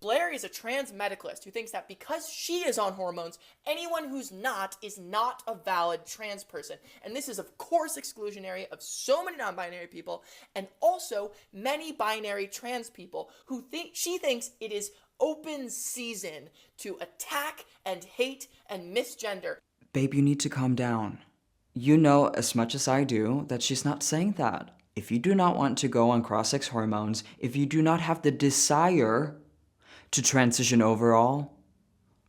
Blaire is a trans medicalist who thinks that because she is on hormones, anyone who's not is not a valid trans person. And this is, of course, exclusionary of so many non-binary people and also many binary trans people who think she thinks it is open season to attack and hate and misgender. Babe, you need to calm down. You know as much as I do that she's not saying that. If you do not want to go on cross-sex hormones, if you do not have the desire to transition overall,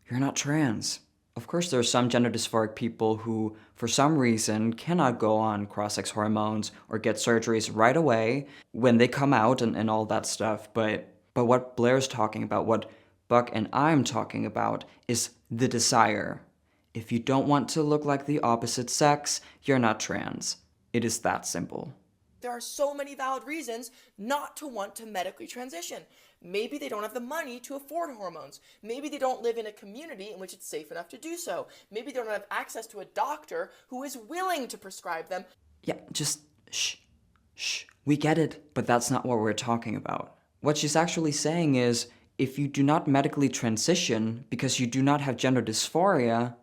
you're not trans. Of course, there are some gender dysphoric people who, for some reason, cannot go on cross-sex hormones or get surgeries right away when they come out and all that stuff. But what Blaire's talking about, what Buck and I'm talking about, is the desire. If you don't want to look like the opposite sex, you're not trans. It is that simple. There are so many valid reasons not to want to medically transition. Maybe they don't have the money to afford hormones. Maybe they don't live in a community in which it's safe enough to do so. Maybe they don't have access to a doctor who is willing to prescribe them. Yeah, just shh. We get it, but that's not what we're talking about. What she's actually saying is, if you do not medically transition because you do not have gender dysphoria,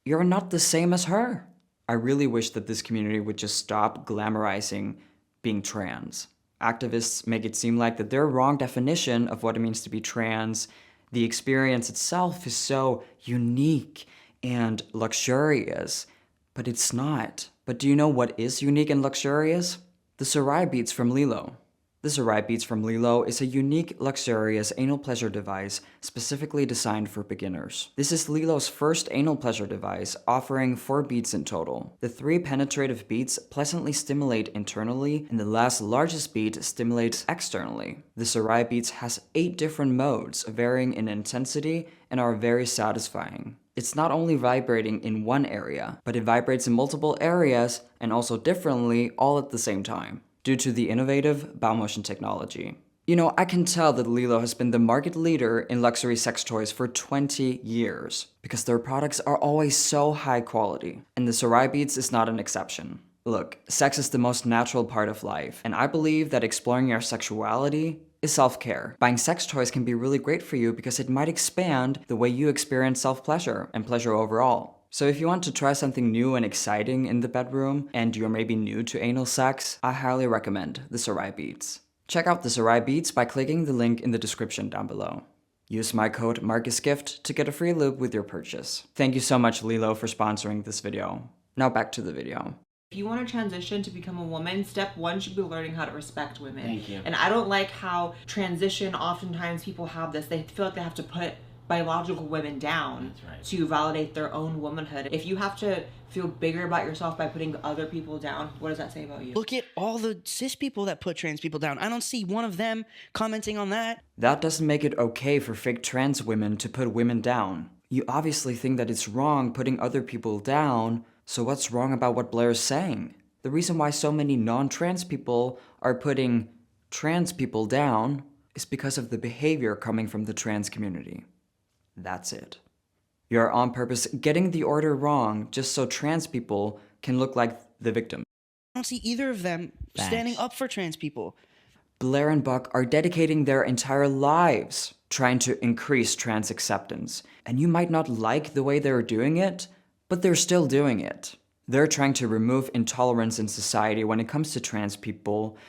you're not the same as her. I really wish that this community would just stop glamorizing being trans. Activists make it seem like that their wrong definition of what it means to be trans, the experience itself is so unique and luxurious, but it's not. But do you know what is unique and luxurious? The Sarai beads from Lilo. The Sarai beads from Lilo is a unique, luxurious anal pleasure device specifically designed for beginners. This is Lilo's first anal pleasure device, offering 4 beads in total. The 3 penetrative beads pleasantly stimulate internally, and the last largest bead stimulates externally. The Sarai beads has 8 different modes, varying in intensity, and are very satisfying. It's not only vibrating in one area, but it vibrates in multiple areas, and also differently, all at the same time, due to the innovative bow motion technology. You know, I can tell that Lilo has been the market leader in luxury sex toys for 20 years, because their products are always so high quality, and the Sarai beads is not an exception. Look, sex is the most natural part of life, and I believe that exploring your sexuality is self-care. Buying sex toys can be really great for you because it might expand the way you experience self-pleasure and pleasure overall. So if you want to try something new and exciting in the bedroom, and you're maybe new to anal sex, I highly recommend the Sarai beads. Check out the Sarai beads by clicking the link in the description down below. Use my code MARCUSGIFT to get a free lube with your purchase. Thank you so much, Lilo, for sponsoring this video. Now back to the video. If you want to transition to become a woman, step 1 should be learning how to respect women. Thank you. And I don't like how transition, oftentimes people have this, they feel like they have to put biological women down to validate their own womanhood. If you have to feel bigger about yourself by putting other people down, what does that say about you? Look at all the cis people that put trans people down. I don't see one of them commenting on that. That doesn't make it okay for fake trans women to put women down. You obviously think that it's wrong putting other people down, so what's wrong about what Blaire is saying? The reason why so many non-trans people are putting trans people down is because of the behavior coming from the trans community. That's it. You're on purpose getting the order wrong just so trans people can look like the victim. I don't see either of them standing up for trans people. Blaire and Buck are dedicating their entire lives trying to increase trans acceptance. And you might not like the way they're doing it, but they're still doing it. They're trying to remove intolerance in society when it comes to trans people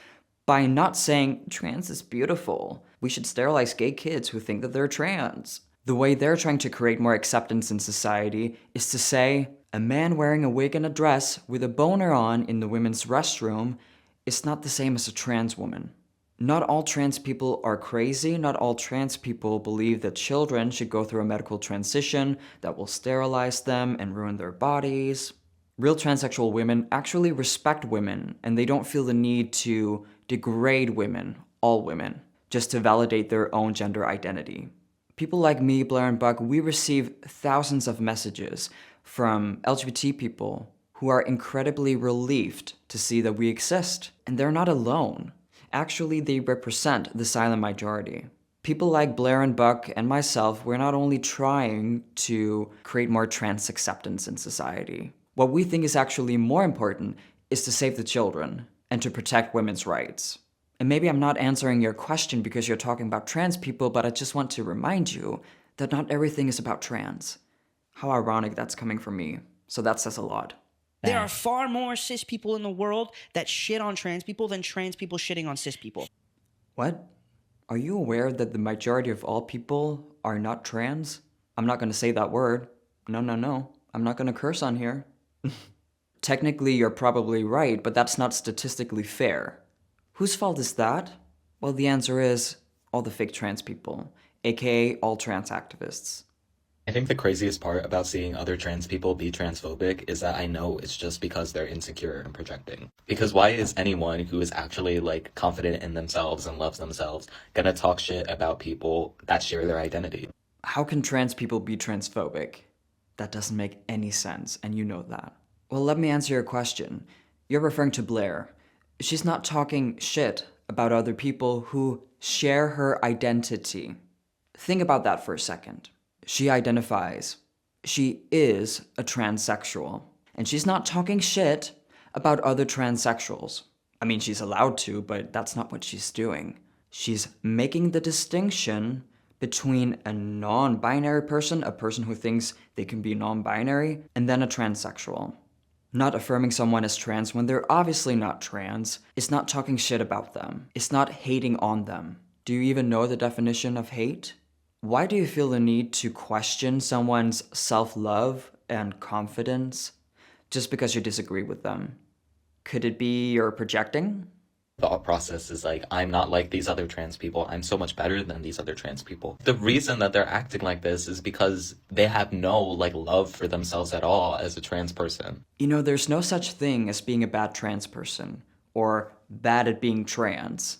by not saying, trans is beautiful. We should sterilize gay kids who think that they're trans. The way they're trying to create more acceptance in society is to say, a man wearing a wig and a dress with a boner on in the women's restroom is not the same as a trans woman. Not all trans people are crazy. Not all trans people believe that children should go through a medical transition that will sterilize them and ruin their bodies. Real transsexual women actually respect women, and they don't feel the need to degrade women, all women, just to validate their own gender identity. People like me, Blaire and Buck, we receive thousands of messages from LGBT people who are incredibly relieved to see that we exist, and they're not alone. Actually, they represent the silent majority. People like Blaire and Buck and myself, we're not only trying to create more trans acceptance in society. What we think is actually more important is to save the children and to protect women's rights. And maybe I'm not answering your question because you're talking about trans people, but I just want to remind you that not everything is about trans. How ironic that's coming from me. So that says a lot. There are far more cis people in the world that shit on trans people than trans people shitting on cis people. What? Are you aware that the majority of all people are not trans? I'm not going to say that word. No. I'm not going to curse on here. Technically, you're probably right, but that's not statistically fair. Whose fault is that? Well, the answer is all the fake trans people, aka all trans activists. I think the craziest part about seeing other trans people be transphobic is that I know it's just because they're insecure and projecting. Because why is anyone who is actually like confident in themselves and loves themselves gonna talk shit about people that share their identity? How can trans people be transphobic? That doesn't make any sense, and you know that. Well, let me answer your question. You're referring to Blaire. She's not talking shit about other people who share her identity. Think about that for a second. She identifies. She is a transsexual. And she's not talking shit about other transsexuals. I mean, she's allowed to, but that's not what she's doing. She's making the distinction between a non-binary person, a person who thinks they can be non-binary, and then a transsexual. Not affirming someone as trans when they're obviously not trans is not talking shit about them. It's not hating on them. Do you even know the definition of hate? Why do you feel the need to question someone's self-love and confidence just because you disagree with them? Could it be you're projecting? Thought process is like, I'm not like these other trans people. I'm so much better than these other trans people. The reason that they're acting like this is because they have no like love for themselves at all as a trans person. You know, there's no such thing as being a bad trans person or bad at being trans.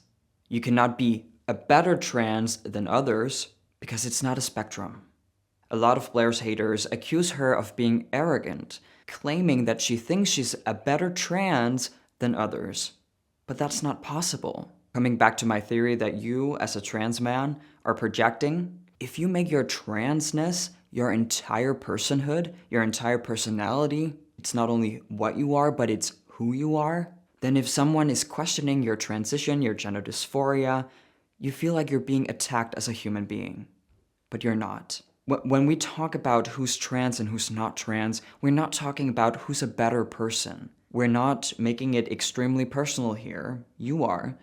You cannot be a better trans than others because it's not a spectrum. A lot of Blaire's haters accuse her of being arrogant, claiming that she thinks she's a better trans than others. But that's not possible. Coming back to my theory that you, as a trans man, are projecting, if you make your transness your entire personhood, your entire personality, it's not only what you are, but it's who you are, then if someone is questioning your transition, your gender dysphoria, you feel like you're being attacked as a human being. But you're not. When we talk about who's trans and who's not trans, we're not talking about who's a better person. We're not making it extremely personal here. You are.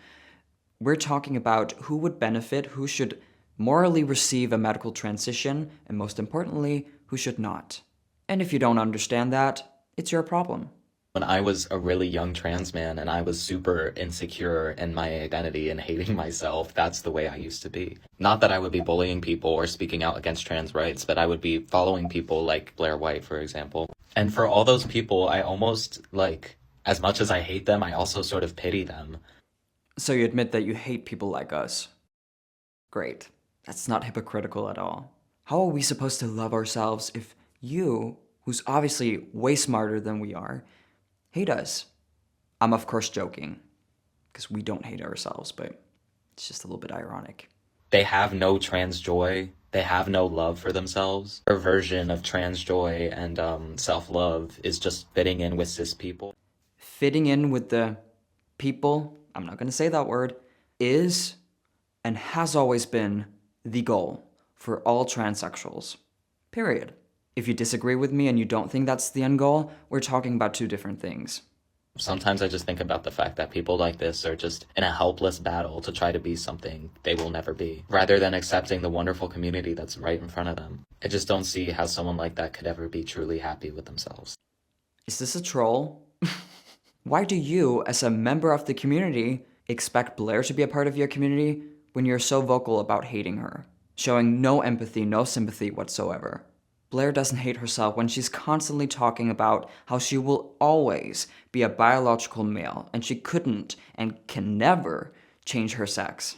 We're talking about who would benefit, who should morally receive a medical transition, and most importantly, who should not. And if you don't understand that, it's your problem. When I was a really young trans man and I was super insecure in my identity and hating myself, that's the way I used to be. Not that I would be bullying people or speaking out against trans rights, but I would be following people like Blaire White, for example. And for all those people, I almost, like, as much as I hate them, I also sort of pity them. So you admit that you hate people like us. Great. That's not hypocritical at all. How are we supposed to love ourselves if you, who's obviously way smarter than we are, hate us? I'm of course joking, because we don't hate ourselves, but it's just a little bit ironic. They have no trans joy. They have no love for themselves. Their version of trans joy and self-love is just fitting in with cis people. Fitting in with the people, I'm not going to say that word, is and has always been the goal for all transsexuals. Period. If you disagree with me and you don't think that's the end goal, we're talking about two different things. Sometimes I just think about the fact that people like this are just in a helpless battle to try to be something they will never be, rather than accepting the wonderful community that's right in front of them. I just don't see how someone like that could ever be truly happy with themselves. Is this a troll? Why do you, as a member of the community, expect Blaire to be a part of your community when you're so vocal about hating her, showing no empathy, no sympathy whatsoever? Blaire doesn't hate herself when she's constantly talking about how she will always be a biological male and she couldn't and can never change her sex.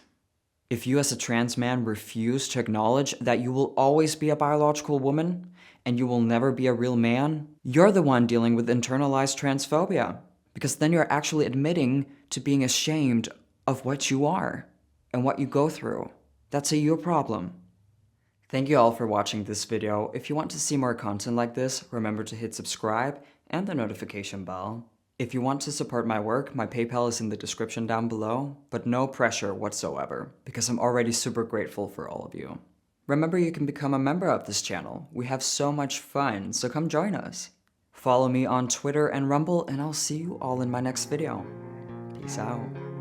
If you as a trans man refuse to acknowledge that you will always be a biological woman and you will never be a real man, you're the one dealing with internalized transphobia, because then you're actually admitting to being ashamed of what you are and what you go through. That's a you problem. Thank you all for watching this video. If you want to see more content like this, remember to hit subscribe and the notification bell. If you want to support my work, my PayPal is in the description down below, but no pressure whatsoever, because I'm already super grateful for all of you. Remember, you can become a member of this channel. We have so much fun, so come join us. Follow me on Twitter and Rumble, and I'll see you all in my next video. Peace out.